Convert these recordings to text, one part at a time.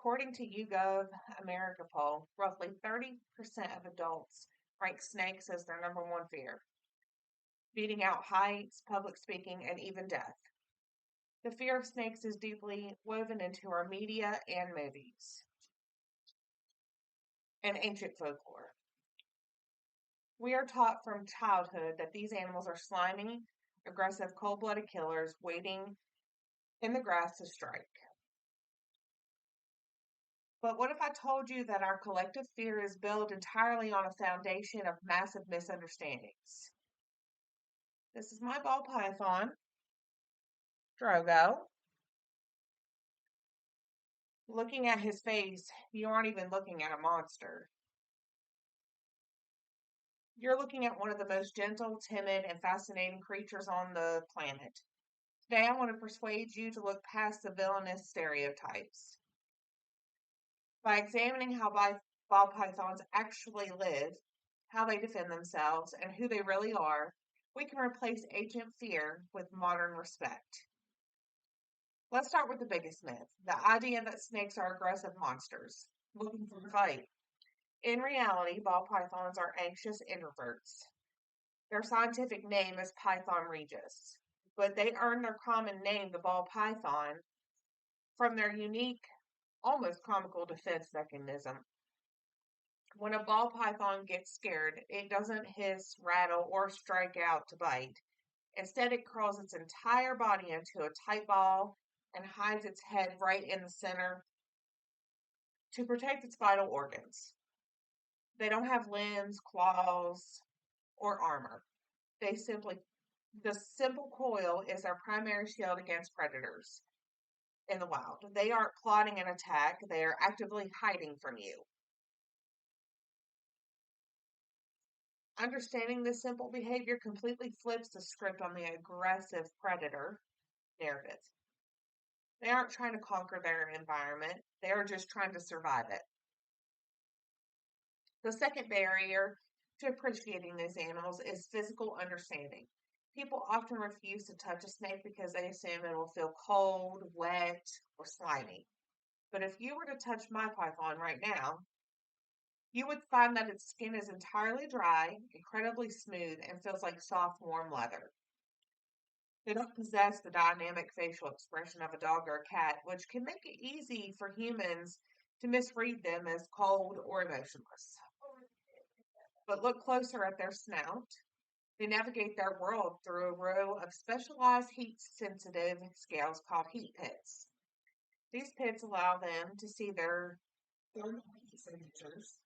According to YouGov America poll, roughly 30% of adults rank snakes as their number one fear, beating out heights, public speaking, and even death. The fear of snakes is deeply woven into our media and movies and ancient folklore. We are taught from childhood that these animals are slimy, aggressive, cold-blooded killers waiting in the grass to strike. But what if I told you that our collective fear is built entirely on a foundation of massive misunderstandings? This is my ball python, Drogo. Looking at his face, you aren't even looking at a monster. You're looking at one of the most gentle, timid, and fascinating creatures on the planet. Today, I want to persuade you to look past the villainous stereotypes. By examining how ball pythons actually live, how they defend themselves, and who they really are, we can replace ancient fear with modern respect. Let's start with the biggest myth, the idea that snakes are aggressive monsters looking for a fight. In reality, ball pythons are anxious introverts. Their scientific name is Python regius, but they earned their common name, the ball python, from their unique, almost comical defense mechanism. When a ball python gets scared, it doesn't hiss, rattle, or strike out to bite. Instead, it curls its entire body into a tight ball and hides its head right in the center to protect its vital organs. They don't have limbs, claws, or armor. The simple coil is their primary shield against predators in the wild. They aren't plotting an attack, they are actively hiding from you. Understanding this simple behavior completely flips the script on the aggressive predator narrative. They aren't trying to conquer their environment, they are just trying to survive it. The second barrier to appreciating these animals is physical understanding. People often refuse to touch a snake because they assume it will feel cold, wet, or slimy. But if you were to touch my python right now, you would find that its skin is entirely dry, incredibly smooth, and feels like soft, warm leather. They don't possess the dynamic facial expression of a dog or a cat, which can make it easy for humans to misread them as cold or emotionless. But look closer at their snout. They navigate their world through a row of specialized heat-sensitive scales called heat pits. These pits allow them to see their thermal heat signatures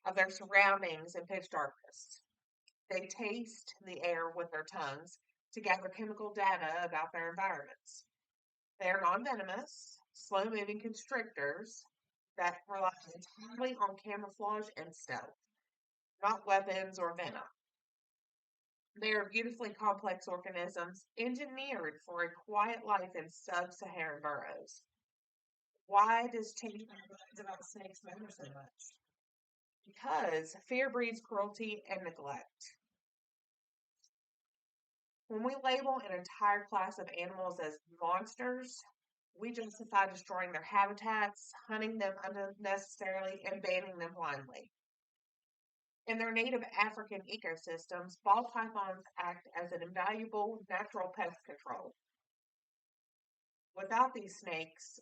of their surroundings in pitch darkness. They taste the air with their tongues to gather chemical data about their environments. They are non-venomous, slow-moving constrictors that rely entirely on camouflage and stealth, not weapons or venom. They are beautifully complex organisms engineered for a quiet life in sub-Saharan burrows. Why does changing our minds about snakes matter so much? Because fear breeds cruelty and neglect. When we label an entire class of animals as monsters, we justify destroying their habitats, hunting them unnecessarily, and banning them blindly. In their native African ecosystems, ball pythons act as an invaluable natural pest control. Without these snakes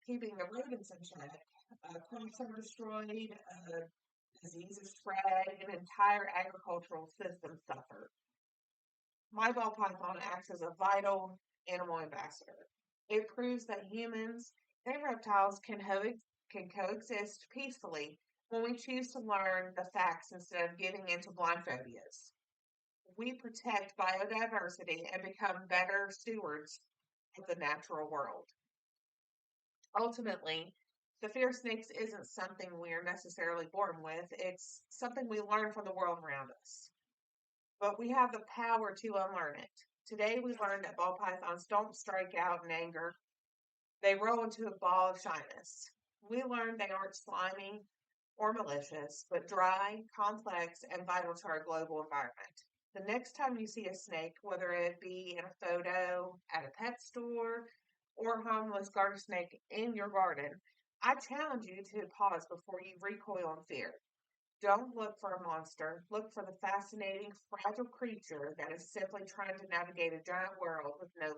keeping the rodents in check, crops are destroyed, diseases spread, and entire agricultural systems suffer. My ball python acts as a vital animal ambassador. It proves that humans and reptiles can coexist peacefully when we choose to learn the facts instead of giving into blind phobias. We protect biodiversity and become better stewards of the natural world. Ultimately, the fear of snakes isn't something we are necessarily born with, it's something we learn from the world around us. But we have the power to unlearn it. Today, we learned that ball pythons don't strike out in anger, they roll into a ball of shyness. We learned they aren't slimy or malicious, but dry, complex, and vital to our global environment. The next time you see a snake, whether it be in a photo, at a pet store, or a harmless garter snake in your garden, I challenge you to pause before you recoil in fear. Don't look for a monster. Look for the fascinating, fragile creature that is simply trying to navigate a giant world with no